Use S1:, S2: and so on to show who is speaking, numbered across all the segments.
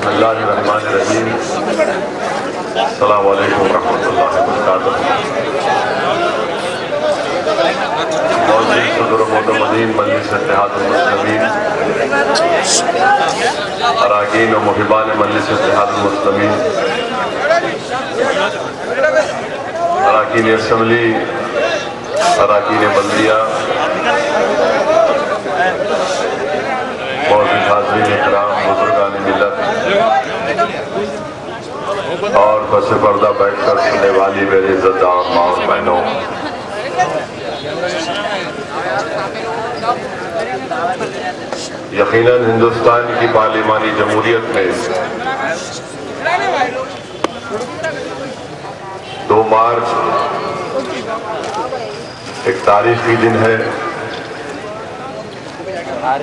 S1: بسم اللہ الرحمن الرحیم. السلام علیکم ورحمۃ اللہ وبرکاتہ. موجود صدر معتمدین مجلس اتحاد المسلمین، اراکین و محبان مجلس اتحاد المسلمین، اراکین اسمبلی، اراکین بلدیہ، موجود حاضرین اکرام، بزرگان ملت اور پس پردہ بیٹھ کر سننے والی میرے عزت دار ماں اور بہنوں، یقیناً ہندوستان کی پارلیمانی جمہوریت میں 2 مارچ ایک تاریخی دن ہے.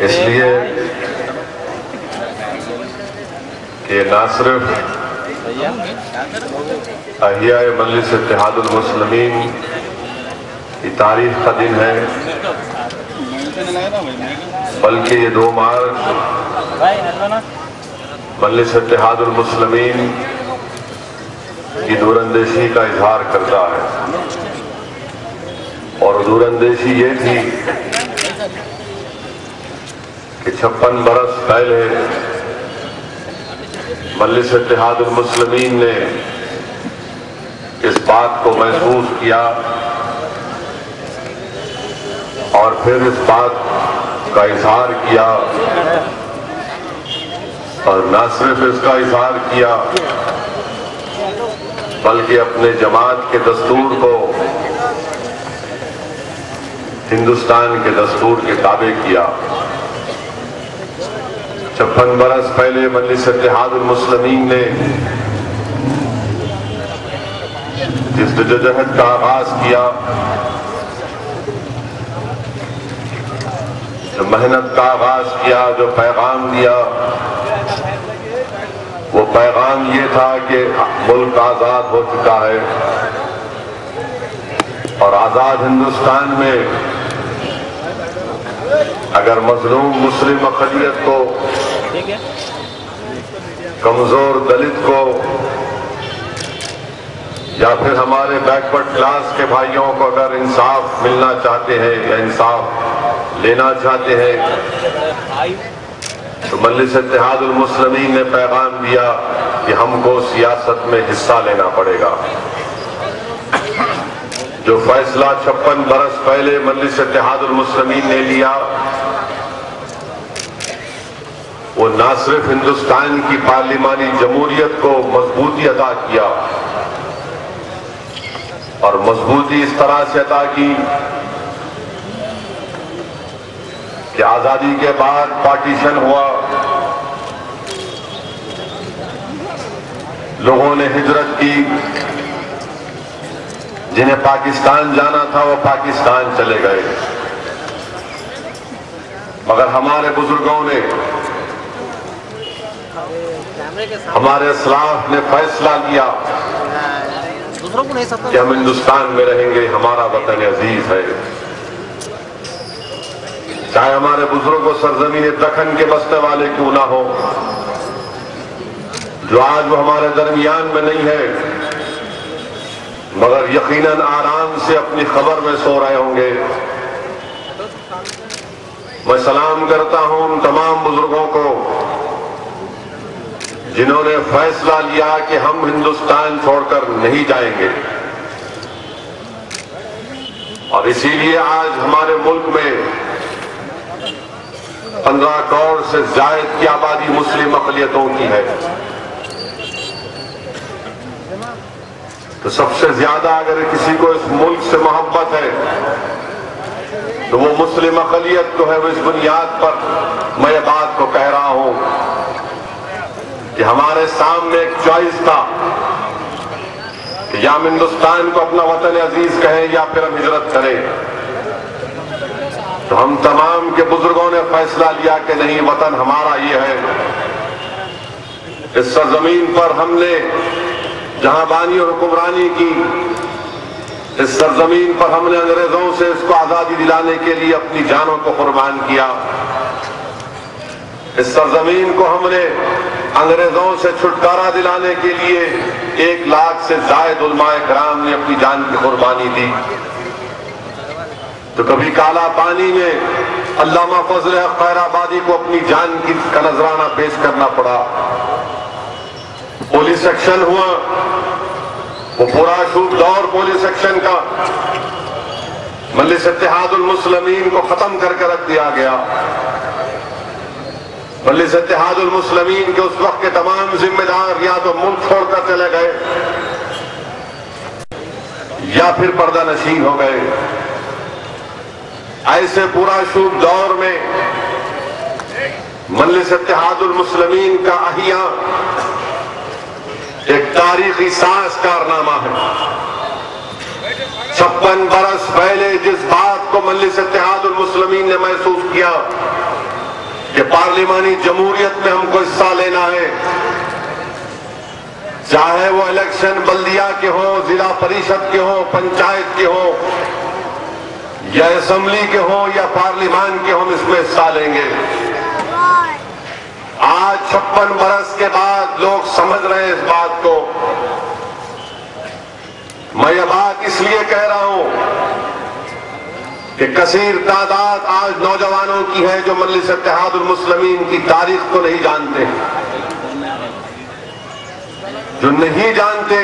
S1: اس لیے کہ نہ صرف احیاء مجلس اتحاد المسلمین کی تاریخ کا دن ہے، بلکہ یہ 2 مارچ مجلس اتحاد المسلمین کی دوراندیشی کا اظہار کرتا ہے. اور دوراندیشی یہ تھی کہ 56 برس پہلے مجلس اتحاد المسلمین نے اس بات کو محسوس کیا اور پھر اس بات کا اظہار کیا، اور نہ صرف اس کا اظہار کیا بلکہ اپنے جماعت کے دستور کو ہندوستان کے دستور کے تابع کیا. 56 برس پہلے مجلس اتحاد المسلمین نے جس جدوجہد کا آغاز کیا، جو محنت کا آغاز کیا، جو پیغام دیا، وہ پیغام یہ تھا کہ ملک آزاد ہو چکا ہے اور آزاد ہندوستان میں اگر مظلوم مسلم اقلیت کو، کمزور دلت کو، یا پھر ہمارے بیکورڈ کلاس کے بھائیوں کو اگر انصاف ملنا چاہتے ہیں یا انصاف لینا چاہتے ہیں تو مجلس اتحاد المسلمین نے پیغام دیا کہ ہم کو سیاست میں حصہ لینا پڑے گا. جو فیصلہ 56 برس پہلے مجلس اتحاد المسلمین نے لیا، وہ نہ صرف ہندوستان کی پارلیمانی جمہوریت کو مضبوطی عطا کیا، اور مضبوطی اس طرح سے عطا کی کہ آزادی کے بعد پارٹیشن ہوا، لوگوں نے ہجرت کی، جنہیں پاکستان جانا تھا وہ پاکستان چلے گئے، مگر ہمارے بزرگوں نے، ہمارے اسلاف نے فیصلہ لیا کہ ہم ہندوستان میں رہیں گے، ہمارا وطن عزیز ہے. چاہے ہمارے بزرگوں سرزمین دکن کے بسنے والے کیوں نہ ہو، جو آج وہ ہمارے درمیان میں نہیں ہے، مگر یقیناً آرام سے اپنی خبر میں سو رہے ہوں گے. میں سلام کرتا ہوں ان تمام بزرگوں کو جنہوں نے فیصلہ لیا کہ ہم ہندوستان چھوڑ کر نہیں جائیں گے، اور اسی لیے آج ہمارے ملک میں 15 کروڑ سے زائد کی آبادی مسلم اقلیتوں کی ہے. تو سب سے زیادہ اگر کسی کو اس ملک سے محبت ہے تو وہ مسلم اقلیت کو ہے. وہ اس بنیاد پر میں یہ بات کو کہہ رہا ہوں کہ ہمارے سامنے ایک چوائس تھا کہ یا ہم ہندوستان کو اپنا وطن عزیز کہیں یا پھر ہم ہجرت کریں. تو ہم تمام کے بزرگوں نے فیصلہ لیا کہ نہیں، وطن ہمارا یہ ہے. اس سرزمین پر ہم نے جہاں بانی اور حکمرانی کی، اس سرزمین پر ہم نے انگریزوں سے اس کو آزادی دلانے کے لیے اپنی جانوں کو قربان کیا. اس سرزمین کو ہم نے انگریزوں سے چھٹکارا دلانے کے لیے 1 لاکھ سے زائد علماء کرام نے اپنی جان کی قربانی دی، تو کبھی کالا پانی میں علامہ فضل حق خیر آبادی کو اپنی جان کا نذرانہ پیش کرنا پڑا۔ پولیس ایکشن ہوا، وہ پورا شوب دور پولیس ایکشن کا مجلس اتحاد المسلمین کو ختم کر کے رکھ دیا گیا۔ مجلس اتحاد المسلمین کے اس وقت کے تمام ذمہ دار یا تو ملک چھوڑ کر چلے گئے یا پھر پردہ نشین ہو گئے۔ ایسے پورا شوب دور میں مجلس اتحاد المسلمین کا احیاء ایک تاریخی ساز کارنامہ ہے۔ 56 برس پہلے جس بات کو مجلس اتحاد المسلمین نے محسوس کیا کہ پارلیمانی جمہوریت میں ہم کو حصہ لینا ہے، چاہے وہ الیکشن بلدیہ کے ہوں، ضلع پریشد کے ہوں، پنچایت کے ہوں یا اسمبلی کے ہوں یا پارلیمان کے ہوں، اس میں حصہ لیں گے۔ آج 56 برس کے بعد لوگ سمجھ رہے ہیں اس بات کو۔ میں یہ بات اس لیے کہہ رہا ہوں کہ کثیر تعداد آج نوجوانوں کی ہے جو مجلس اتحاد المسلمین کی تاریخ کو نہیں جانتے، جو نہیں جانتے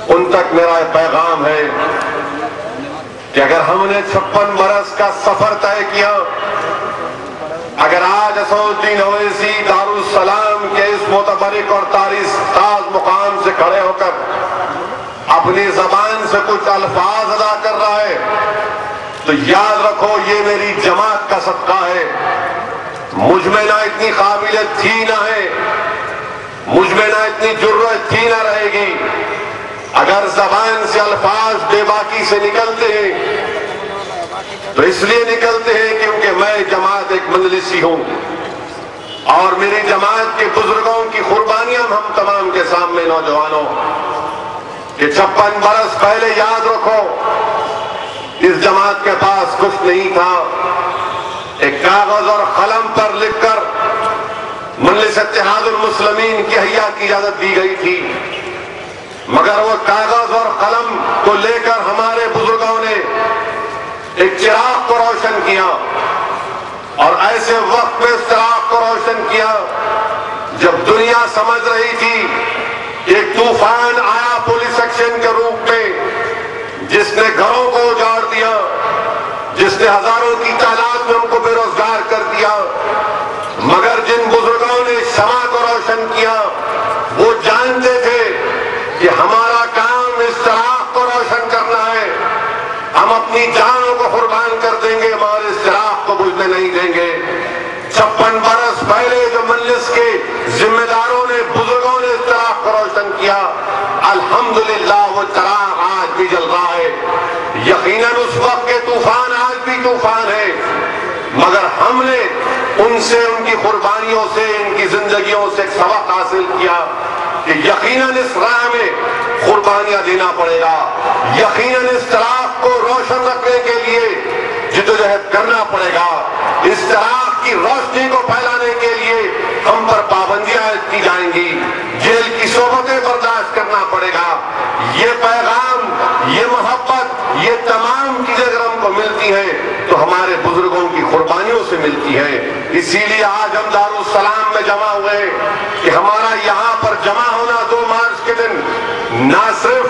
S1: ان تک میرا پیغام ہے کہ اگر ہم نے 56 برس کا سفر طے کیا، اگر آج اسد الدین اویسی دارالسلام کے اس متبرک اور تاز مقام سے کھڑے ہو کر اپنی زبان سے کچھ الفاظ ادا کر رہا ہے تو یاد رکھو یہ میری جماعت کا صدقہ ہے۔ مجھ میں نہ اتنی قابلیت تھی نہ ہے، مجھ میں نہ اتنی جرأت تھی نہ رہے گی۔ اگر زبان سے الفاظ بے باکی سے نکلتے ہیں تو اس لیے نکلتے ہیں کیونکہ میں جماعت ایک مجلسی ہوں اور میری جماعت کے بزرگوں کی قربانیاں ہم تمام کے سامنے نوجوانوں کہ 56 برس پہلے یاد رکھو اس جماعت کے پاس کچھ نہیں تھا۔ ایک کاغذ اور قلم پر لکھ کر مجلس اتحاد المسلمین کی احیا کی اجازت دی گئی تھی، مگر وہ کاغذ اور قلم کو لے کر ہمارے بزرگوں نے ایک چراغ کو روشن کیا اور ایسے وقت میں اس چراغ کو روشن کیا جب دنیا سمجھ رہی تھی ایک طوفان آیا پولیس ایکشن کے روپ میں جس نے گھروں کو اجاڑ دیا، جس نے ہزاروں کی تعداد میں ہم کو بے روزگار کر دیا، مگر جن بزرگوں نے شمع کو روشن کیا وہ جانتے تھے کہ ہمارا کام اس چراغ کو روشن کرنا ہے، ہم اپنی جانوں کو قربان کر دیں گے، ہمارے اس چراغ کو بجھنے نہیں دیں گے۔ 56 برس پہلے جو مجلس کے ذمہ داروں نے بزرگوں نے اس چراغ کو روشن کیا، الحمدللہ وہ چراغ آج بھی جل رہا ہے۔ یقیناً اس وقت کے طوفان آج بھی طوفان ہے، مگر ہم نے ان سے، ان کی قربانیوں سے، ان کی زندگیوں سے ایک سبق حاصل کیا کہ یقیناً اس راہ میں قربانیاں دینا پڑے گا، یقیناً اس چراغ کو روشن رکھنے کے لیے جدوجہد کرنا پڑے گا، اس چراغ کی روشنی کو پھیلانے کے لیے ہم پر پابندیاں عائد کی جائیں گی، جیل کی صحبتیں برداشت کرنا پڑے گا۔ یہ پیغام، یہ محبت، یہ تمام چیزیں اگر ہم کو ملتی ہیں تو ہمارے بزرگوں کی قربانیوں سے ملتی ہے۔ اسی لیے آج ہم دارالسلام میں جمع ہوئے کہ ہمارا یہاں پر جمع ہونا 2 مارچ کے دن نہ صرف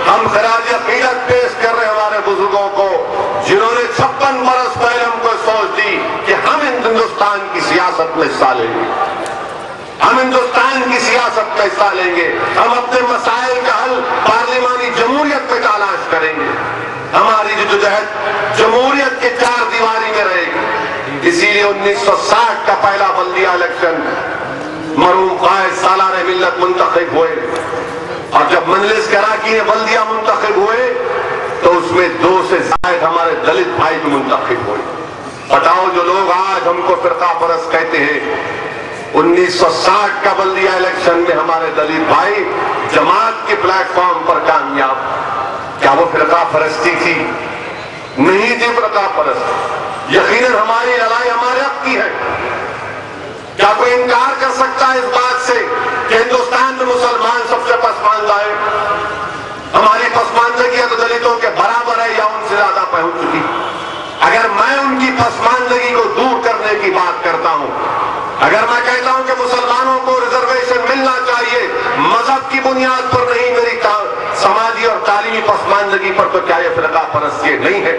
S1: ہم خراج عقیدت پیش کر رہے ہمارے بزرگوں کو جنہوں نے 56 برس پہلے ہم کو سوچ دی کہ ہم ہندوستان کی سیاست میں حصہ لیں گے، ہم ہندوستان کی سیاست میں حصہ لیں گے، ہم اپنے مسائل کا حل پارلیمانی جمہوریت میں تلاش کریں گے، ہماری جدوجہد جمہوریت کے 4 دیواری میں رہے گی۔ اسی لیے 1960 کا پہلا بلدیہ الیکشن مرحوم قائد سالار ملت منتخب ہوئے اور جب مجلس کے اراکین بلدیہ منتخب ہوئے تو اس میں 2 سے زائد ہمارے دلت بھائی بھی منتخب ہوئے۔ بتاؤ جو لوگ آج ہم کو فرقہ پرست کہتے ہیں، 1960 کا بلدیہ الیکشن میں ہمارے دلت بھائی جماعت کے پلیٹ فارم پر کامیاب، کیا وہ فرقہ پرستی تھی؟ نہیں تھی فرقہ پرست۔ یقیناً ہماری لڑائی ہمارے حق کی ہے۔ کیا کوئی کوئی انکار کر سکتا ہے اس بات سے کہ ہندوستان میں مسلمان سب سے پسماندہ ہے؟ ہماری پسماندگی تو دلتوں کے برابر ہے یا ان سے زیادہ پہنچ چکی؟ اگر میں ان کی پسماندگی کو دور کرنے کی بات کرتا ہوں، اگر میں کہتا ہوں کہ مسلمانوں کو ریزرویشن ملنا چاہیے مذہب کی بنیاد پر نہیں، میری سماجی اور تعلیمی پسماندگی پر، تو کیا یہ فرقہ پرستی نہیں ہے؟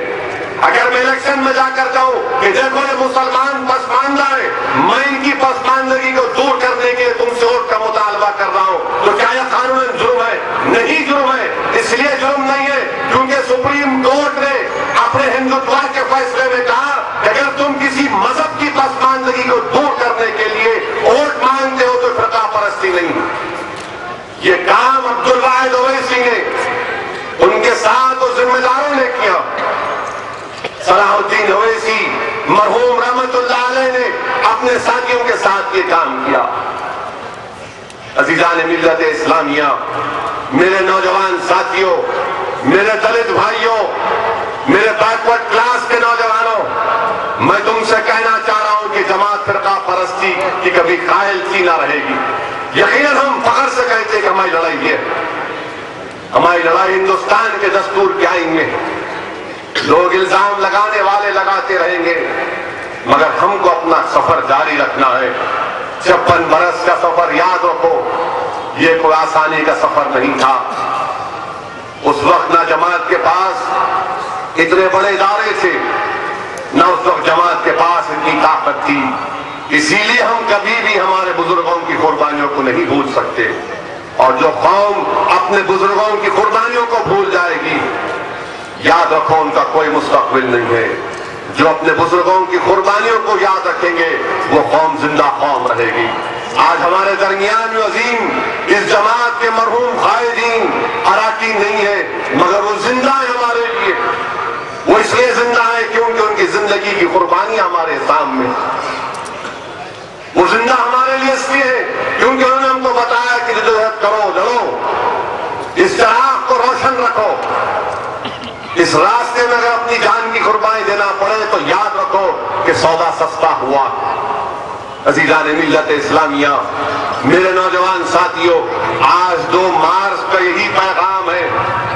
S1: اگر میں الیکشن میں جا کر کہوں کہ دیکھو یہ مسلمان پسماندہ ہے، میں ان کی پسماندگی کو دور کرنے کے لیے تم سے ووٹ کا مطالبہ کر رہا ہوں، تو کیا یہ قانون جرم ہے؟ نہیں جرم ہے۔ اس لیے جرم نہیں ہے کیونکہ سپریم کورٹ نے اپنے ہندوتوا کے فیصلے میں کہا کہ اگر تم کسی مذہب کی پسماندگی کو دور کرنے کے لیے ووٹ مانگتے ہو تو فرقہ پرستی نہیں۔ یہ کام عبدالواحد اویسی نے، ان کے ساتھ اور ذمہ داروں نے کیا۔ صلاح الدین اویسی مرحوم رحمت اللہ علیہ نے اپنے ساتھیوں کے ساتھ یہ کام کیا۔ عزیزان ملت اسلامیہ، میرے نوجوان ساتھیوں، میرے دلت بھائیوں، میرے بیکورڈ کلاس کے نوجوانوں، میں تم سے کہنا چاہ رہا ہوں کہ جماعت فرقہ پرستی کی کبھی قائل سی نہ رہے گی۔ یقیناً ہم فخر سے کہتے ہیں کہ ہماری لڑائی یہ ہے، ہماری لڑائی ہندوستان کے دستور کے آئین میں ہے۔ لوگ الزام لگانے والے لگاتے رہیں گے، مگر ہم کو اپنا سفر جاری رکھنا ہے۔ 56 برس کا سفر یاد رکھو، یہ کوئی آسانی کا سفر نہیں تھا۔ اس وقت نہ جماعت کے پاس اتنے بڑے ادارے تھے، نہ اس وقت جماعت کے پاس اتنی طاقت تھی۔ اسی لیے ہم کبھی بھی ہمارے بزرگوں کی قربانیوں کو نہیں بھول سکتے، اور جو قوم اپنے بزرگوں کی قربانیوں کو بھول جائے گی، یاد رکھو ان کا کوئی مستقبل نہیں ہے۔ جو اپنے بزرگوں کی قربانیوں کو یاد رکھیں گے وہ قوم زندہ قوم رہے گی۔ آج ہمارے درمیان عظیم اس جماعت کے مرحوم قائدین اراکین نہیں ہے، مگر وہ زندہ ہے ہمارے لیے۔ وہ اس لیے زندہ ہے کیونکہ ان کی زندگی کی قربانیاں ہمارے سامنے۔ وہ زندہ ہمارے لیے اس لیے ہے کیونکہ انہوں نے ہم کو بتایا کہ جدوجہد کرو، لڑو، اس چراغ کو روشن رکھو۔ اس راستے میں اگر اپنی جان کی قربانی دینا پڑے تو یاد رکھو کہ سودا سستا ہوا۔ عزیزان ملت اسلامیہ، میرے نوجوان ساتھیوں، آج 2 مارچ کا یہی پیغام ہے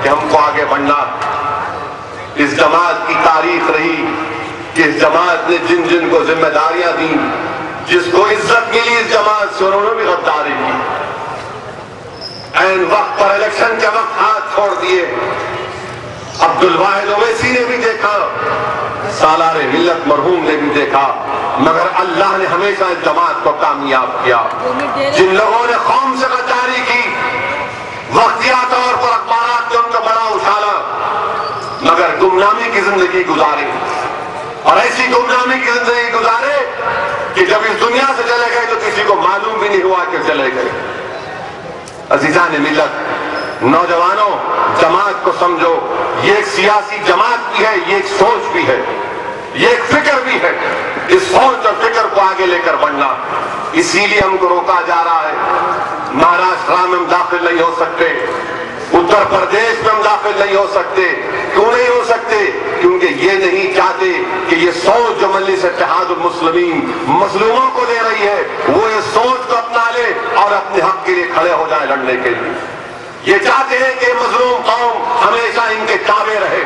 S1: کہ ہم کو آگے بڑھنا۔ اس جماعت کی تاریخ رہی کہ اس جماعت نے جن جن کو ذمہ داریاں دی، جس کو عزت ملی اس جماعت سے، انہوں نے بھی غداری کی۔ عین وقت پر الیکشن کے وقت ہاتھ چھوڑ دیے۔ عبدالواحد اویسی نے بھی دیکھا، سالار ملت مرحوم نے بھی دیکھا، مگر اللہ نے ہمیشہ اس جماعت کو کامیاب کیا۔ جن لوگوں نے قوم سے غداری کی، وقتیہ طور پر اخبارات نے ان کا بڑا اچھالا، مگر گمنامی کی زندگی گزاری، اور ایسی گمنامی کی زندگی گزارے کہ جب اس دنیا سے چلے گئے تو کسی کو معلوم بھی نہیں ہوا کہ چلے گئے۔ عزیزان ملت، نوجوانوں، جماعت کو سمجھو، یہ ایک سیاسی جماعت بھی ہے، یہ ایک سوچ بھی ہے، یہ ایک فکر بھی ہے۔ اس سوچ اور فکر کو آگے لے کر بڑھنا، اسی لیے ہم کو روکا جا رہا ہے۔ مہاراشٹر میں ہم داخل نہیں ہو سکتے، اتر پردیش میں ہم داخل نہیں ہو سکتے۔ کیوں نہیں ہو سکتے؟ کیونکہ یہ نہیں چاہتے کہ یہ سوچ جو مجلس اتحاد المسلمین مظلوموں کو دے رہی ہے، وہ یہ سوچ کو اپنا لے اور اپنے حق کے لیے کھڑے ہو جائے لڑنے کے لیے۔ یہ چاہتے ہیں کہ مظلوم قوم ہمیشہ ان کے تابع رہے،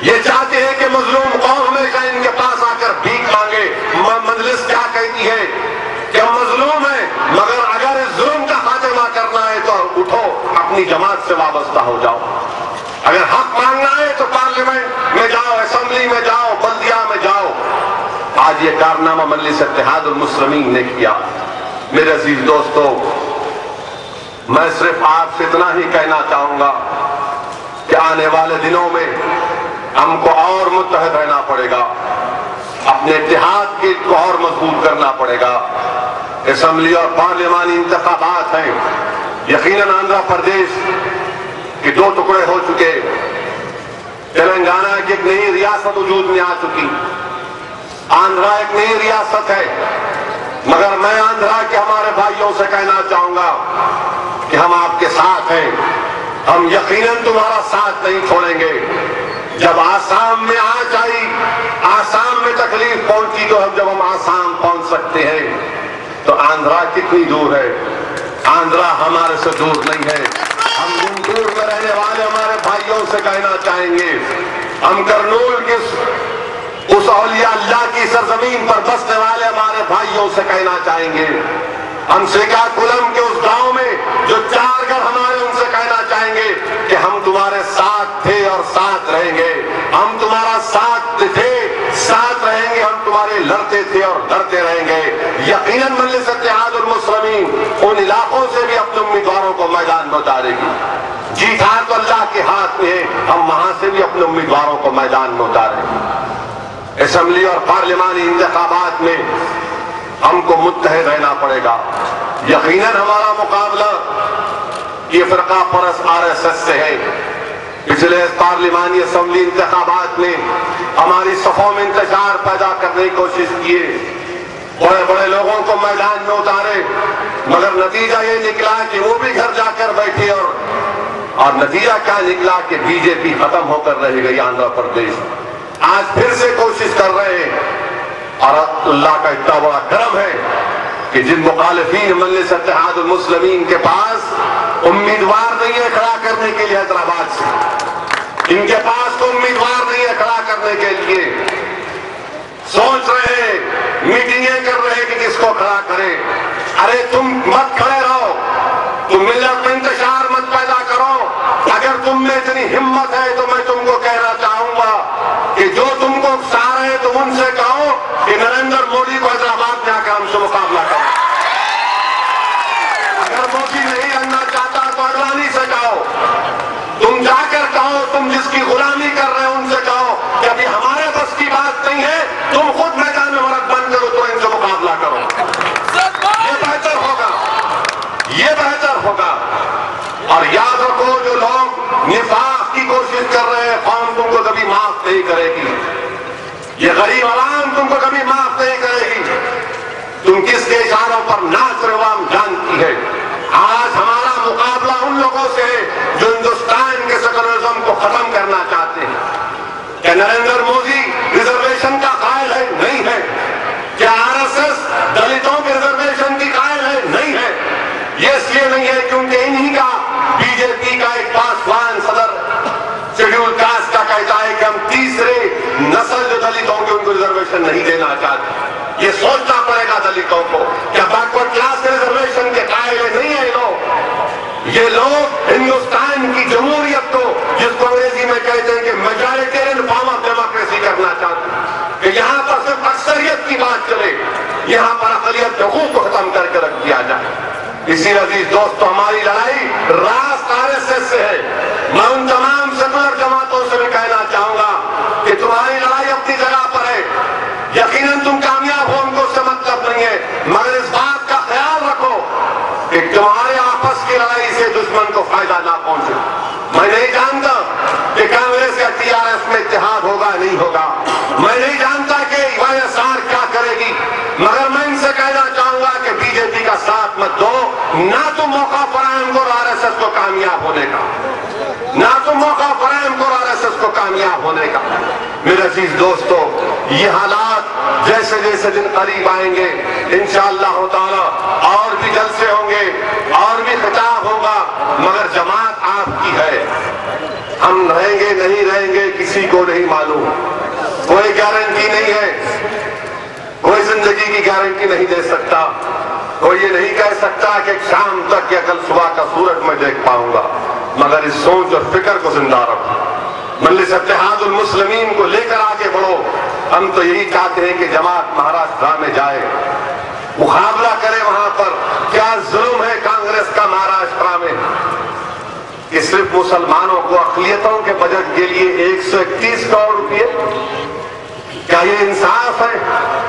S1: یہ چاہتے ہیں کہ مظلوم قوم ہمیشہ ان کے پاس آ کر بھیک مانگے۔ مجلس کیا کہتی ہے کہ ہم مظلوم ہیں، مگر اگر اس ظلم کا خاتمہ کرنا ہے تو اٹھو، اپنی جماعت سے وابستہ ہو جاؤ۔ اگر حق مانگنا ہے تو پارلیمنٹ میں جاؤ، اسمبلی میں جاؤ، بلدیہ میں جاؤ۔ آج یہ کارنامہ مجلس اتحاد المسلمین نے کیا۔ میرے عزیز دوستو، میں صرف آپ سے اتنا ہی کہنا چاہوں گا کہ آنے والے دنوں میں ہم کو اور متحد رہنا پڑے گا، اپنے اتحاد کو اور مضبوط کرنا پڑے گا۔ اسمبلی اور پارلیمانی انتخابات ہیں، یقیناً آندھرا پردیش کے 2 ٹکڑے ہو چکے، تلنگانہ کی ایک نئی ریاست وجود میں آ چکی، آندھرا ایک نئی ریاست ہے، مگر میں آندھرا کے ہمارے بھائیوں سے کہنا چاہوں گا کہ ہم آپ کے ساتھ ہیں، ہم یقیناً تمہارا ساتھ نہیں چھوڑیں گے۔ جب آسام میں آنچ آئی، آسام میں تکلیف پہنچی، تو جب ہم آسام پہنچ سکتے ہیں تو آندھرا کتنی دور ہے؟ آندھرا ہمارے سے دور نہیں ہے. ہم گنٹور میں رہنے والے ہمارے بھائیوں سے کہنا چاہیں گے, ہم کرنول کے اس اولیاء اللہ کی سرزمین پر بسنے والے ہمارے بھائیوں سے کہنا چاہیں گے, ہم سیکاکولم کے اس گاؤں میں جو 4 گھر ہمارے, ان سے کہنا چاہیں گے کہ ہم تمہارے ساتھ تھے اور ساتھ رہیں گے. ہم تمہارا ساتھ تھے, ساتھ رہیں گے, ہم تمہارے لڑتے تھے اور لڑتے رہیں گے. یقیناً مجلس اتحاد المسلمین ان علاقوں سے بھی اپنے امیدواروں کو میدان میں اتارے گی. جیت ہار تو اللہ کے ہاتھ میں ہے, ہم وہاں سے بھی اپنے امیدواروں کو میدان میں اتاریں گے. اسمبلی اور پارلیمانی انتخابات میں ہم کو متحد رہنا پڑے گا. یقیناً ہمارا مقابلہ یہ فرقہ پرست RSS سے ہے. پچھلے پارلیمانی اسمبلی انتخابات میں ہماری صفوں میں انتشار پیدا کرنے کی کوشش کیے, بڑے بڑے لوگوں کو میدان میں اتارے, مگر نتیجہ یہ نکلا کہ وہ بھی گھر جا کر بیٹھے, اور نتیجہ کیا نکلا کہ BJP ختم ہو کر رہ گئی آندھرا پردیش. آج پھر سے کوشش کر رہے ہیں, اور اللہ کا اتنا بڑا کرم ہے کہ جن مخالفین مجلس اتحاد المسلمین کے پاس امیدوار نہیں ہے کھڑا کرنے کے لیے حیدرآباد سے, ان کے پاس تو امیدوار نہیں ہے کھڑا کرنے کے لیے, سوچ رہے ہیں, میٹنگیں کر رہے ہیں کہ کس کو کھڑا کرے. ارے تم مت کھڑے رہو, تم ملت میں انتشار مت پیدا کرو. اگر تم میں اتنی ہمت ہے تو میں تم کو کہنا چاہوں گا کہ جو تم کو اکسا رہے ہیں تم ان سے کہو کہ نریندر مودی کو حیدرآباد میں آ کر ہم سے مقابلہ کرو. اگر مودی نہیں لڑنا چاہتا تو اڈوانی سے کہو, تم جا کر کہو, تم جس کی غلامی کر رہے ہو ان سے کہو کہ ابھی ہمارے بس کی بات نہیں ہے, تم خود میدان میں مرد بن کرو تو ان سے مقابلہ کرو. یہ بہتر ہوگا, یہ بہتر ہوگا. اور یاد رکھو, جو لوگ نفاق کی کوشش کر رہے ہیں, قوم تم کو کبھی معاف نہیں کرے گی. یہ غریب عوام تم کو کبھی معاف نہیں کرے گی. تم کس کے اشاروں پر ناچ رہے ہو عوام جانتی ہے. آج ہمارا مقابلہ ان لوگوں سے ہے جو ہندوستان کے سیکولرزم کو ختم کرنا چاہتے ہیں. کیا نریندر مودی ریزرویشن کا قائل ہے؟ نہیں ہے. کیا RSS دلتوں کے ریزرویشن کی قائل ہے؟ نہیں ہے. یہ اس لیے نہیں ہے کیونکہ انہی کا BJP کا ایک پاسوان صدر شیڈول کاسٹ کا کہتا ہے کہ ہم تیسرے نسل جو دلتوں کے ان کو ریزرویشن نہیں دینا چاہتے. یہ سوچنا پڑے گا دلتوں کو, کیا بیکورڈ کلاس کے ریزرویشن کے قائل نہیں ہے لوگ. یہ لوگ ہندوستان کی جمہوریت کو, جس کو انگریزی میں کہتے ہیں کہ میجارٹیرین فارم آف ڈیموکریسی کرنا چاہتے ہیں, کہ یہاں پر صرف اکثریت کی بات چلے, یہاں پر اقلیت حقوق کو ختم کر کے رکھ دیا جائے. اسی عزیز دوستو, ہماری لڑائی راست RSS سے ہے. میں ان تمام سیکولر جماعتوں سے بھی کہنا چاہوں گا کہ تمہاری لڑائی اپنی جگہ پر ہے, یقیناً تم کامیاب ہو, ان کو اس سے مطلب نہیں ہے, مگر اس بات کا خیال رکھو کہ تمہارے آپس کی لڑائی سے دشمن کو فائدہ نہ پہنچے. میں نہیں جانتا کہ کانگریس کا TRS میں اتحاد ہوگا نہیں ہوگا, میں نہیں جانتا کہ YSR کیا کرے گی, مگر میں ان سے کہنا چاہوں گا کہ BJP کا ساتھ مت دو. نہ تو موقع فراہم کرو RSS کو کامیاب ہونے کا, نہ تو موقع فراہم کرو RSS کو کامیاب ہونے کا. میرے عزیز دوستو, یہ حالات جیسے جیسے دن قریب آئیں گے انشاءاللہ تعالی اور بھی جلسے ہوں گے, اور بھی خطاب ہوگا, مگر جماعت آپ کی ہے. ہم رہیں گے نہیں رہیں گے کسی کو نہیں معلوم, کوئی گارنٹی نہیں ہے, کوئی زندگی کی گارنٹی نہیں دے سکتا, کوئی یہ نہیں کہہ سکتا کہ شام تک یا کل صبح کا سورج میں دیکھ پاؤں گا, مگر اس سوچ اور فکر کو زندہ رکھو. مجلس اتحاد المسلمین کو لے کر آگے بڑھو. ہم تو یہی چاہتے ہیں کہ جماعت مہاراشٹر میں جائے, مقابلہ کرے وہاں پر. کیا ظلم ہے کانگریس کا مہاراشٹر میں کہ صرف مسلمانوں کو اقلیتوں کے بجٹ کے لیے 131 کروڑ روپے. کیا یہ انصاف ہے؟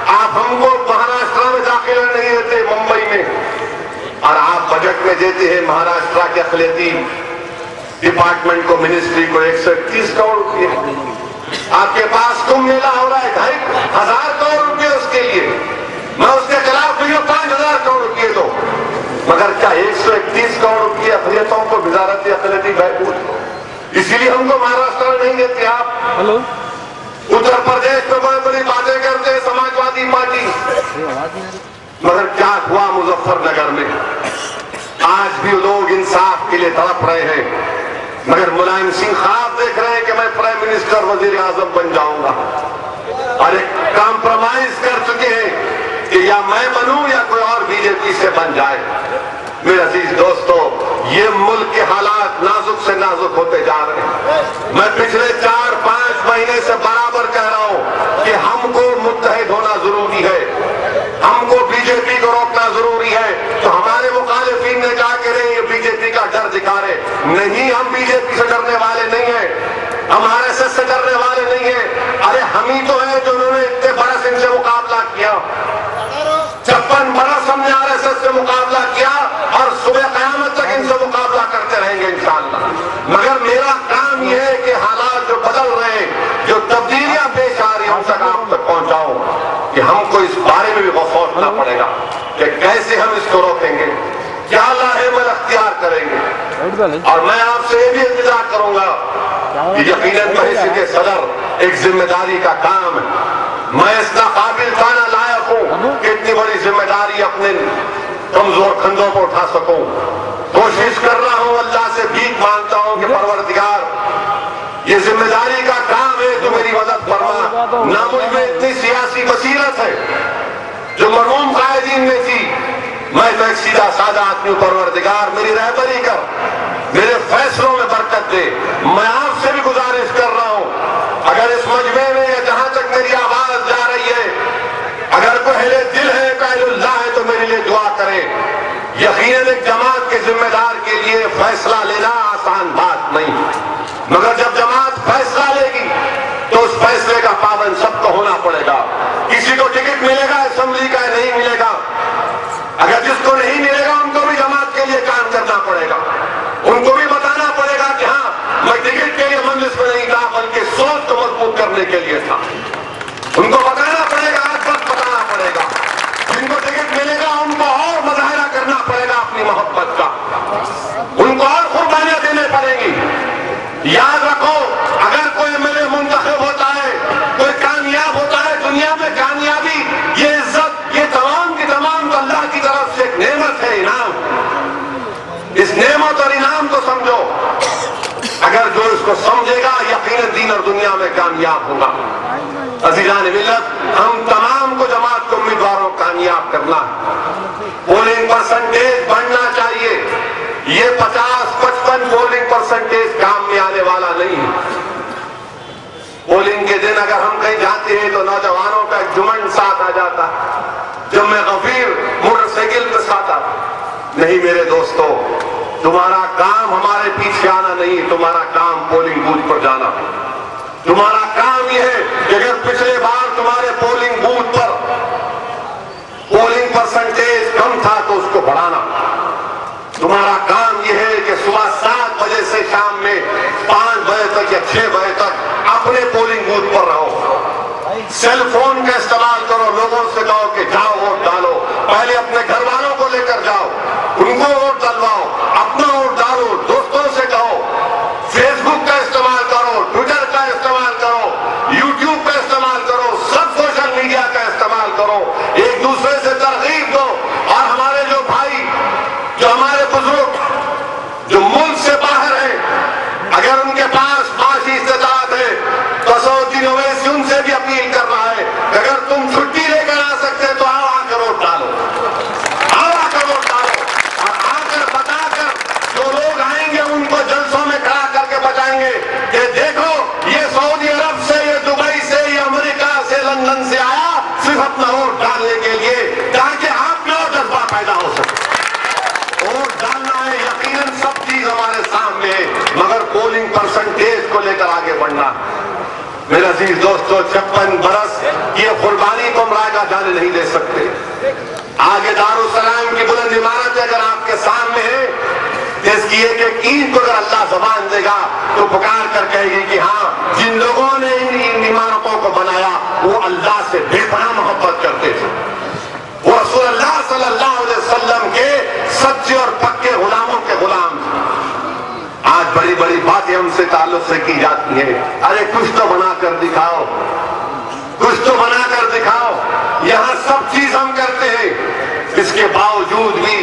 S1: آپ ہم کو مہاراشٹر میں داخلہ نہیں دیتے ممبئی میں, اور آپ بجٹ میں دیتے ہیں مہاراشٹر کے اقلیتی ڈپارٹمنٹ کو, منسٹری کو 131 کروڑ روپے. آپ کے پاس کم میلہ ہو رہا ہے 2,500 کروڑ روپے اس کے لیے. میں اس کے خلاف نہیں ہوں, 5,000 کروڑ روپے دو, مگر کیا 131 کروڑ روپے اقلیتوں کو وزارت اقلیتی بہبود؟ اسی لیے ہم کو مہاراشٹر نہیں دیتے آپ. اتر پردیش میں بڑی بڑی باتیں کرتے ہیں سماجوادی پارٹی, مگر کیا ہوا مظفر نگر میں؟ آج بھی لوگ انصاف کے لیے تڑپ رہے ہیں، مگر ملائم سنگھ خواب دیکھ رہے ہیں کہ میں پرائم منسٹر وزیر اعظم بن جاؤں گا، اور ایک کمپرومائز کر چکے ہیں کہ یا میں بنوں یا کوئی اور بی جے پی سے بن جائے۔ میرے عزیز دوستو، یہ ملک کے حالات نازک سے نازک ہوتے جا رہے ہیں۔ میں پچھلے 4-5 مہینے سے برابر کہہ رہا ہوں کہ ہم کو متحد ہونا ضروری ہے، ہم کو بی جے پی کو روکنا ضروری ہے۔ تو ہمارے مخالفین نے کہا کہ یہ بی جے پی کا ڈر دکھا رہے، نہیں، ہم بی جے پی سے ڈرنے والے نہیں ہیں، ہم آر ایس ایس سے ڈرنے والے نہیں ہیں۔ ارے ہم ہی تو ہیں جو انہوں نے اتنے برس ان سے مقابلہ کیا، 56 برس ہم نے آر ایس ایس سے مقابلہ کیا، اور صبح قیامت تک ان سے مقابلہ کرتے رہیں گے انشاءاللہ۔ مگر میرا کام یہ ہے کہ حالات جو بدل رہے ہیں، جو تبدیلیاں پیش آ رہی ہیں، ان تک آپ تک پہنچاؤں کہ ہم کو اس بارے میں بھی غور کرنا پڑے گا کہ کیسے ہم اس کو روکیں گے، کیا لاہ عمل اختیار کریں گے۔ اور میں آپ سے یہ بھی التجا کروں گا کہ یقیناً بحیثیت صدر ایک ذمہ داری کا کام ہے، میں اس قابل تھا نہ لائق ہوں کہ اتنی بڑی ذمہ داری اپنے کمزور کندھوں پر اٹھا سکوں۔ کوشش کر رہا ہوں، اللہ سے بھیک مانگتا ہوں کہ پروردگار یہ ذمہ داری کا کام ہے، تو میری مدد فرما۔ نہ مجھ میں اتنی سیاسی بصیرت ہے جو مرحوم قائدین میں تھی، میں تو ایک سیدھا سادہ آدمی ہوں، پروردگار میری رہبری کر، میرے فیصلوں میں برکت دے۔ میں آپ سے بھی گزارش کر رہا ہوں، اگر اس مجمع میں یا جہاں تک میری آواز جا رہی ہے، اگر کوئی اہل دل ہے، اہل اللہ ہے، تو میرے لیے دعا کرے۔ یقیناً ایک جماعت کے ذمہ دار کے لیے فیصلہ لینا آسان بات نہیں، مگر جب جماعت فیصلہ لے گی تو اس فیصلے کا پابند سب کو ہونا پڑے گا۔ کسی کو ٹکٹ ملے گا اسمبلی کا، نہیں ملے گا، اگر جس کو نہیں ملے گا ان کو بھی جماعت کے لیے کام کرنا پڑے گا، ان کو بھی بتانا پڑے گا کہ ہاں میں ٹکٹ کے لیے مجلس میں نہیں تھا، بلکہ سوچ کو مضبوط کرنے کے لیے تھا۔ ان کو بتانا پڑے گا، آج وقت بتانا پڑے گا۔ جن کو ٹکٹ ملے گا ان کو اور مظاہرہ کرنا پڑے گا اپنی محبت کا، ان کو اور قربانیاں دینے پڑیں گی۔ یاد رکھو، اگر کوئی ایم ایل اے منتخب ہوتا ہے، کوئی کامیاب ہوتا ہے، دنیا میں کامیابی، یہ عزت، یہ تمام کی تمام تو اللہ کی طرف سے ایک نعمت ہے، انعام۔ اس نعمت اور انعام کو سمجھو، اگر جو اس کو سمجھے گا یقیناً دین اور دنیا میں کامیاب ہوگا۔ عزیزان ملت، ہم تمام کو جماعت کو امیدواروں کامیاب کرنا ہے۔ پولنگ پرسنٹیج بڑھنا چاہیے، یہ 50-55 پولنگ پرسنٹیج کام میں آنے والا نہیں ہے۔ پولنگ کے دن اگر ہم کہیں جاتے ہیں تو نوجوانوں کا ایک جمنڈ ساتھ آ جاتا ہے، جب میں غفیر موٹر سائیکل پہ ساتھ آتا، نہیں میرے دوستو، تمہارا کام ہمارے پیچھے آنا نہیں، تمہارا کام پولنگ بوتھ پر جانا۔ تمہارا کام یہ ہے کہ اگر پچھلے بار تمہارے پولنگ بوتھ پر پولنگ پرسنٹیج کم تھا تو اس کو بڑھانا۔ تمہارا کام یہ ہے کہ صبح 7 بجے سے شام میں 5 بجے تک یا 6 بجے تک اپنے پولنگ بوتھ پر رہو، سیل فون کا استعمال کرو، لوگوں سے کہو کہ جاؤ ووٹ ڈالو، پہلے اپنے گھر والوں کو لے کر جاؤ، ان کو ووٹ ڈلواؤ، اپنا ووٹ ڈالو، دوستوں سے کہو، فیس بک کا استعمال کرو، ٹویٹر کا استعمال کرو، یوٹیوب کا استعمال کرو، سب سوشل میڈیا کا استعمال کرو، ایک دوسرے سے ترغیب دو۔ اور ہمارے جو بھائی، جو ہمارے بزرگ جو ملک سے باہر ہیں، اگر ان کے پاس معاشی استطاعت ہے تو اسدالدین اویسی ان سے بھی اپیل کر رہا ہے کہ اگر تم چھٹی لے کر آ سکتے تو آؤ، آ کر ووٹ ڈالو، آؤ آ کر ووٹ ڈالو، اور آ کر بتا کر جو لوگ آئیں گے ان کو جلسوں میں کھڑا کر کے بتائیں گے کہ دیکھو یہ سعودی عرب سے، یہ دبئی سے، یہ امریکہ سے، لندن سے آیا صرف اپنا ووٹ ڈالنے کے لیے، تاکہ آپ میں اور جذبہ پیدا ہو سکے۔ ووٹ ڈالنا ہے، یقیناً سب چیز ہمارے سامنے ہے، مگر پولنگ پرسنٹیج کو لے کر آگے بڑھنا۔ میرے عزیز دوستو، 56 برس یہ قربانی کو ہم رائگاں جانے نہیں دے سکتے۔ آگے دارالسلام کی بلند عمارت اگر آپ کے سامنے ہے، اس کی ایک ایک اینٹ کو اگر اللہ زبان دے گا تو پکار کر کہے گی کہ ہاں، جن لوگوں نے ان عمارتوں کو بنایا وہ اللہ سے بے پناہ محبت کرتے تھے، وہ رسول اللہ صلی اللہ علیہ وسلم کے سچے اور پکے غلاموں کے غلام تھے۔ آج بڑی بڑی باتیں ہم سے تعلق سے کی جاتی ہیں، ارے کچھ تو بنا کر دکھاؤ، کچھ تو بنا کر دکھاؤ۔ یہاں سب چیز ہم کرتے ہیں، اس کے باوجود بھی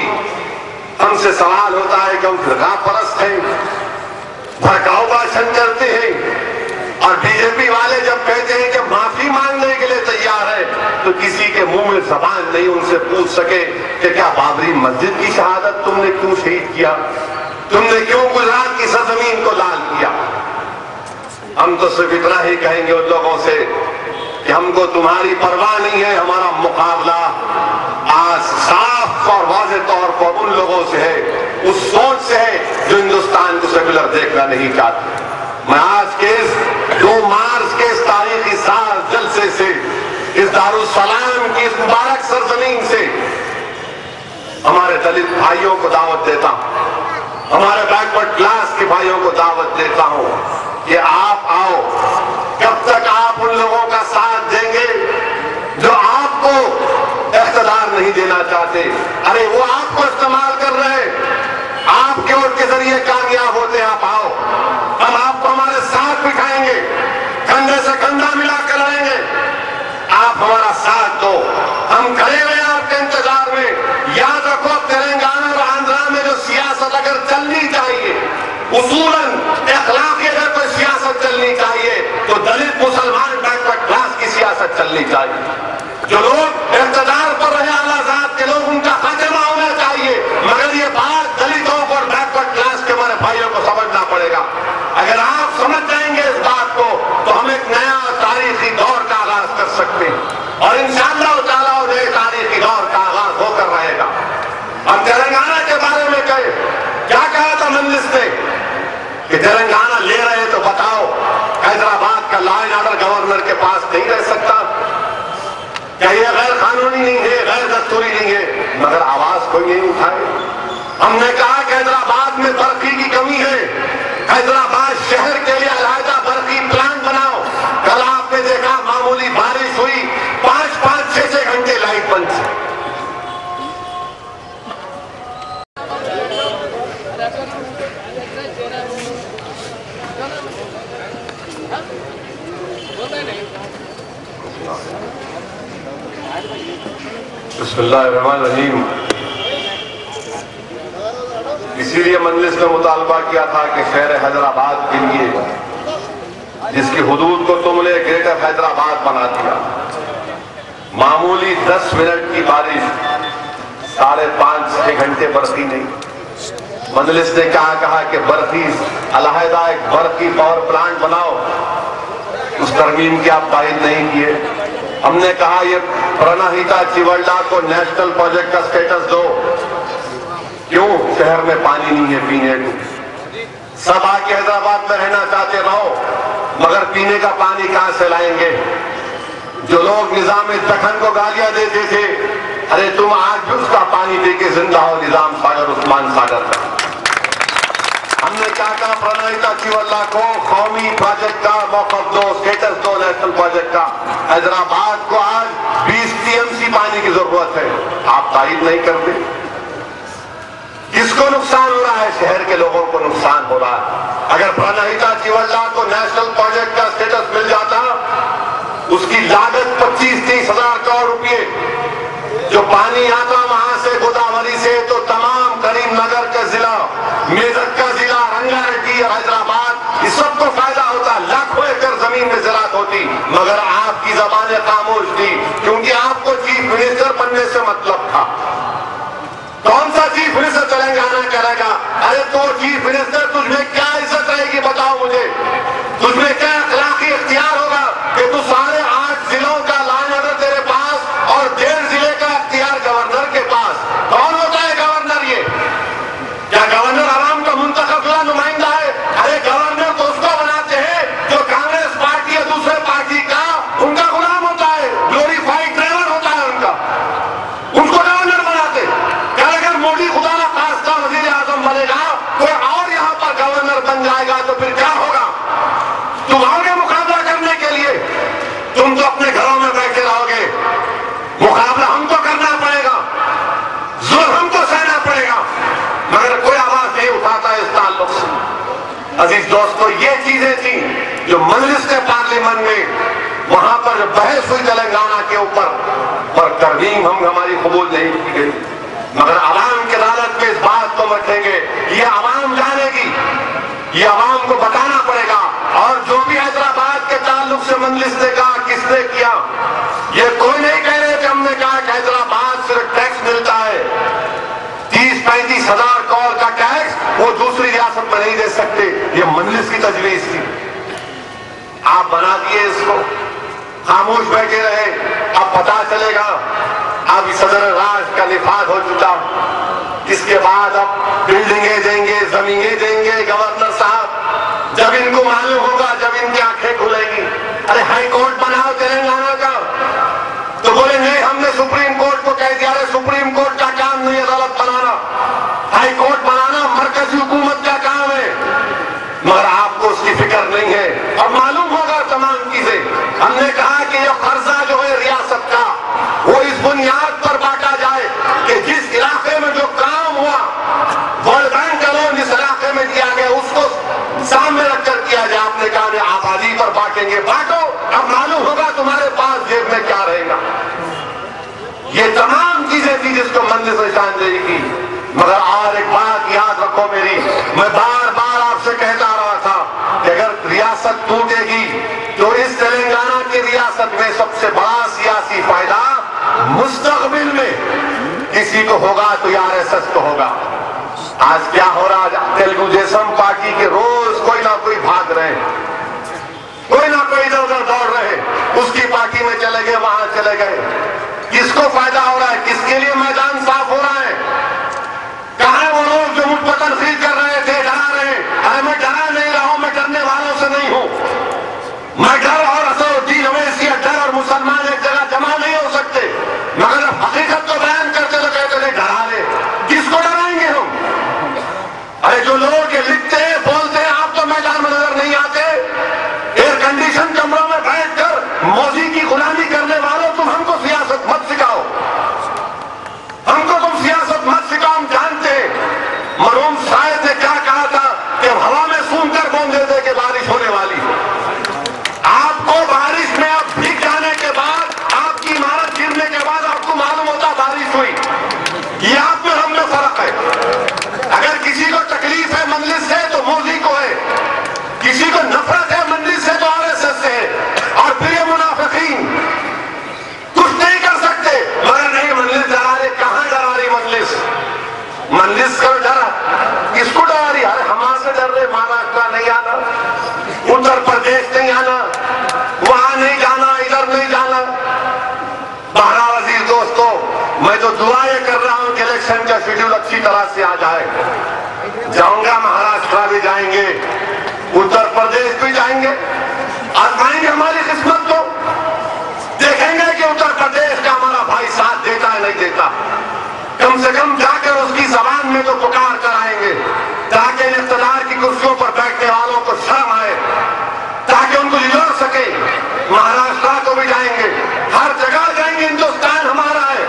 S1: ہم سے سوال ہوتا ہے کہ ہم فرقہ پرست ہیں، بھڑکاؤ بھاشن کرتے ہیں، اور بی جے پی والے جب کہتے ہیں کہ معافی مانگنے کے لیے تیار ہے تو کسی کے منہ میں زبان نہیں ان سے پوچھ سکے کہ کیا بابری مسجد کی شہادت تم نے کیوں شہید کیا، تم نے کیوں گجرات کی سرزمین کو لال کیا؟ ہم تو صرف اتنا ہی کہیں گے ان لوگوں سے کہ ہم کو تمہاری پرواہ نہیں ہے، ہمارا مقابلہ آج صاف اور واضح طور پر ان لوگوں سے ہے، اس سوچ سے ہے جو ہندوستان کو سیکولر دیکھنا نہیں چاہتے۔ میں آج کے اس 2 مارچ کے اس تاریخی سال جلسے سے، اس دارالسلام کی اس مبارک سرزمین سے ہمارے دلت بھائیوں کو دعوت دیتا ہوں، ہمارے بیک ورڈ کلاس کے بھائیوں کو دعوت دیتا ہوں کہ آپ آؤ۔ کب تک آپ ان لوگوں کا ساتھ دیں گے جو آپ کو اقتدار نہیں دینا چاہتے؟ ارے وہ آپ کو استعمال کر رہے ہیں، آپ کے ووٹ کے ذریعے کامیاب ہوتے ہیں۔ آپ آؤ، ہم آپ کو ہمارے ساتھ بٹھائیں گے، کندھے سے کندھا ملا کر لڑیں گے، آپ ہمارا ساتھ دو، ہم کھڑے ہوئے ہیں آپ کے انتظار میں۔ یاد رکھو تلنگانہ اور آندھرا میں جو سیاست اگر چلنی چاہیے، اصولاً اخلاقی اگر کوئی سیاست چلنی چاہیے تو دلت مسلمان بیک ورڈ کلاس کی سیاست چلنی چاہیے۔ جو لوگ اقتدار پر رہے اعلیٰ ذات کے لوگ، ان کا خاتمہ ہونا چاہیے، مگر یہ بات دلتوں کو اور بیک ورڈ کلاس کے ہمارے بھائیوں کو سمجھنا پڑے گا۔ اگر آپ سمجھ جائیں گے اس بات کو تو ہم ایک نیا تاریخی دور کا آغاز کر سکتے ہیں، اور انشاءاللہ تعالیٰ وہ نئے تاریخی دور کا آغاز ہو کر رہے گا۔ اب تلنگانہ کے بارے میں کیا کہا تھا مجلس نے کہ تلنگانہ لے رہے تو بتاؤ حیدرآباد کا لا اینڈ آرڈر گورنر کے پاس نہیں رہ سکتا؟ کیا یہ غیر قانونی نہیں ہے، غیر دستوری نہیں ہے؟ مگر آواز کوئی نہیں اٹھائے۔ ہم نے کہا کہ حیدرآباد میں برقی کی کمی ہے، حیدرآباد شہر کے لیے علیحدہ برقی پلانٹ بناؤ۔ کل آپ نے دیکھا معمولی بارش ہوئی، 5-6 گھنٹے لائٹ بند تھی۔ بسم اللہ الرحمن الرحیم۔ اسی لیے مجلس نے مطالبہ کیا تھا کہ شہر حیدرآباد کے لیے، جس کی حدود کو تم نے گریٹر حیدرآباد بنا دیا، معمولی 10 منٹ کی بارش 5.5-6 گھنٹے برقی نہیں۔ مجلس نے کہا کہ برقی علیحدہ ایک برقی پاور پلانٹ بناؤ، اس ترمیم کی آپ تائید نہیں کیے۔ ہم نے کہا یہ پرانہیتا چیولڈا کو نیشنل پروجیکٹ کا سٹیٹس دو، کیوں؟ شہر میں پانی نہیں ہے پینے کو، سب آ کے حیدرآباد میں رہنا چاہتے رہو، مگر پینے کا پانی کہاں سے لائیں گے؟ جو لوگ نظام دکن کو گالیاں دیتے تھے، ارے تم آج بھی اس کا پانی دے کے زندہ ہو، نظام ساگر، عثمان ساگر کا۔ ہم نے کیا کہا پرانہیتا چیولڈا کو قومی پروجیکٹ کا موقف دو، سٹیٹس دو نیشنل پروجیکٹ کا۔ حیدرآباد کو آج 20 TMC پانی کی ضرورت ہے، آپ تائید نہیں کرتے۔ کس کو نقصان ہو رہا ہے؟ شہر کے لوگوں کو نقصان ہو رہا ہے۔ اگر پرانہیتا چیولڈا کو نیشنل پروجیکٹ کا سٹیٹس مل جاتا، اس کی لاگت 25-30 ہزار کروڑ روپے، جو پانی آتا وہاں سے گوداوری سے تو تمام کریم نگر کا ضلع، میدک کا ضلع، رنگا ریڈی، حیدرآباد، اس سب کو فائدہ ہوتا، لاکھوں ایکڑ زمین میں زراعت ہوتی، مگر آپ کی زبانیں خاموش تھی، کیونکہ آپ کو چیف منسٹر بننے سے مطلب تھا۔ کون سا چیف منسٹر تلنگانہ کرے گا؟ ارے تو چیف منسٹر، تجھ میں کیا عزت رہے گی بتاؤ مجھے؟ تجھ میں کیا اخلاقی اختیار ہوگا کہ تو سارے 8 ضلعوں کا لا اینڈ آرڈر تیرے پاس اور 1.5 ضلع کا اختیار گورنر کے پاس؟ کون ہوتا ہے گورنر؟ یہ کیا گورنر عوام کا منتخب نمائندہ ہے؟ ارے گورنر تو اس کو بناتے ہیں جو کانگریس پارٹی یا دوسرے پارٹی کا ان کا غلام ہوتا ہے، گلوریفائڈ ڈرائیور ہوتا ہے ان کا، ان کو گورنر بناتے۔ کیا اگر مودی خدا نہ خواستہ وزیر اعظم بنے گا، کوئی اور یہاں پر گورنر بن جائے گا تو پھر کیا ہوگا؟ تم آؤ گے مقابلہ کرنے کے لیے؟ تم تو اپنے گھروں میں بیٹھے رہو گے۔ مقابلہ ہم کو کرنا پڑے گا، ظلم ہم کو سہنا پڑے گا، مگر کوئی آواز نہیں اٹھاتا اس تعلق سے۔ عزیز دوستو، یہ چیزیں تھیں جو مجلس نے پارلیمنٹ میں وہاں پر جو بحث ہوئی تلنگانہ کے اوپر پر ترمیم ہماری قبول نہیں کی گئی، مگر عوام کی عدالت میں اس بات کو رکھیں گے، یہ عوام جانے گی، یہ عوام کو بتانا پڑے گا۔ اور جو بھی حیدرآباد کے تعلق سے مجلس نے کہا کس نے کیا، یہ کوئی نہیں کہہ رہے کہ ہم نے کہا کہ حیدرآباد صرف ٹیکس ملتا ہے، 30-35 ہزار کروڑ کا ٹیکس وہ دوسری ریاست میں نہیں دے سکتے، یہ مجلس کی تجویز تھی۔ آپ بنا دیے اس کو، خاموش بیٹھے رہے، اب پتا چلے گا، اب صدر راج کا نفاذ ہو چکا، اس کے بعد اب بلڈنگیں دیں گے، زمینیں دیں گے گورنر صاحب، جب ان کو معلوم ہوگا، جب ان کی آنکھیں کھلیں گی۔ ارے ہائی کورٹ بناؤ تلنگانہ کا، تو بولے نہیں ہم نے سپریم کورٹ کو کہہ دیا۔ ارے سپریم کورٹ کا کام نہیں عدالت بنانا، ہائی کورٹ بنانا مرکزی حکومت کا کام ہے، مگر آپ کو اس کی فکر نہیں ہے۔ اب معلوم ہوگا تمام چیزیں۔ ہم نے کہا کہ یہ قرضہ جو ہے ریاست کا، وہ اس بنیاد پر بانٹا جائے کہ جس علاقے میں جو کام ہوا، ورلڈ بینک کا لون جس علاقے میں دیا گیا اس کو سامنے رکھ کر کیا جائے۔ آپ نے کہا کہ آبادی پر بانٹیں گے، بانٹو، اب معلوم ہوگا تمہارے پاس جیب میں کیا رہے گا۔ یہ تمام چیزیں تھی جس کو مجلس نے نشاندہی کی۔ مگر اور ایک بات یاد رکھو میری، میں بار بار آپ سے کہتا رہا تھا کہ اگر ریاست ٹوٹے گی تو اس تلنگانہ کی ریاست میں سب سے بڑا سیاسی فائدہ مستقبل میں کسی کو ہوگا تو RSS کو ہوگا۔ آج کیا ہو رہا ہے، تیلگو دیسم پارٹی کے روز کوئی نہ کوئی بھاگ رہے ہیں، کوئی نہ کوئی ادھر ادھر دوڑ رہے، اس کی پارٹی میں چلے گئے، وہاں چلے گئے۔ کس کو فائدہ ہو رہا ہے، کس کے لیے میدان صاف ہو رہا ہے؟ کہاں ہے وہ لوگ جو مجھ پر تنقید کر رہے تھے، ڈرا رہے ہیں؟ ارے میں ڈرا نہیں رہا ہوں، میں ڈرنے والوں سے نہیں ہوں۔ میں ڈر اور اسدالدین اویسی ڈر اور مسلمان ایک جگہ جمع نہیں ہو سکتے، مگر جب حقیقت کو بیان کرتے تو کہتے نہیں ڈرا رہے، کس کو ڈرائیں گے ہم؟ ارے جو لوگ یہ لکھتے ہیں بولتے ہیں آپ تو میدان میں نظر نہیں آتے، ایئر کنڈیشن کمروں میں بیٹھ کر موذی کی غلامی کرنے والوں، تم ہم کو سیاست مت سکھاؤ، ہم کو تم سیاست مت سکھاؤ، ہم جانتے ہیں۔ مرحوم شاعر نے کیا کہا تھا کہ ہوا میں سون کر بول دیتے کہ بارش ہونے والی۔ آپ کو بارش میں اب بھیگ جانے کے بعد، آپ کی عمارت گرنے کے بعد آپ کو معلوم ہوتا بارش ہوئی۔ یہ آپ میں ہم میں فرق ہے۔ اگر کسی کو تکلیف ہے مجلس سے تو موذی کو ہے، کسی کو نفرت ہے مجلس سے تو RSS سے ہے، اور پھر یہ منافقین کچھ نہیں کر سکتے۔ مگر نہیں مجلس ڈرا رہی، کہاں ڈرا رہی مجلس؟ مجلس کا ڈرا کس کو ڈرا رہی؟ ارے ہمارے سے ڈر رہے، مہاراشٹر نہیں آنا، اتر پردیش نہیں آنا، وہاں نہیں جانا، ادھر نہیں جانا۔ بہرحال عزیز دوستو، میں تو دعا یہ کر رہا ہوں کہ الیکشن کا شیڈیول اچھی طرح سے آ جائے۔ جاؤں گا، مہاراشٹر بھی جائیں گے، اتر پردیش بھی جائیں گے، آزمائیں گے ہماری قسمت کو، دیکھیں گے کہ اتر پردیش کا ہمارا بھائی ساتھ دیتا ہے نہیں دیتا۔ کم سے کم جا کر اس کی زبان میں تو پکار کر آئیں گے، تاکہ اقتدار کی کرسیوں پر بیٹھنے والوں کو شرم آئے، تاکہ ان کو لڑ سکے۔ مہاراشٹر کو بھی جائیں گے، ہر جگہ جائیں گے، ہندوستان ہمارا ہے۔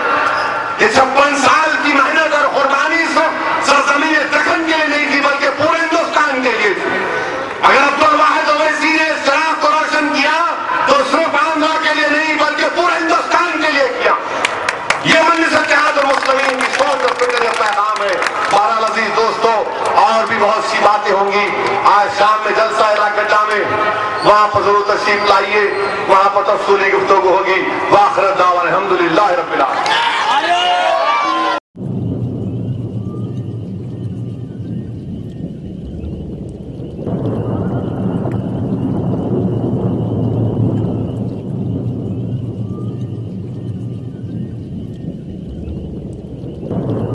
S1: یہ 56 سال کی محنت اور قربانی سرزمین دکن کے لیے نہیں تھی بلکہ پورے ہندوستان کے لیے تھی۔ اگر عبدالواحد اویسی نے اس چراغ کو روشن کیا تو صرف آندھرا کے لیے نہیں بلکہ پورے ہندوستان کے لیے کیا۔ یہ مجلس اتحاد المسلمین کی سوچ اور فکر کا پیغام ہے۔ بہرحال عزیز دوستو، اور بھی بہت سی باتیں ہوں گی۔ آج شام میں جلسہ راکٹا میں، وہاں پر ضرور تشریف لائیے، وہاں پر تفصیلی گفتگو ہوگی۔ وآخر دعوانا الحمدللہ رب العالمین۔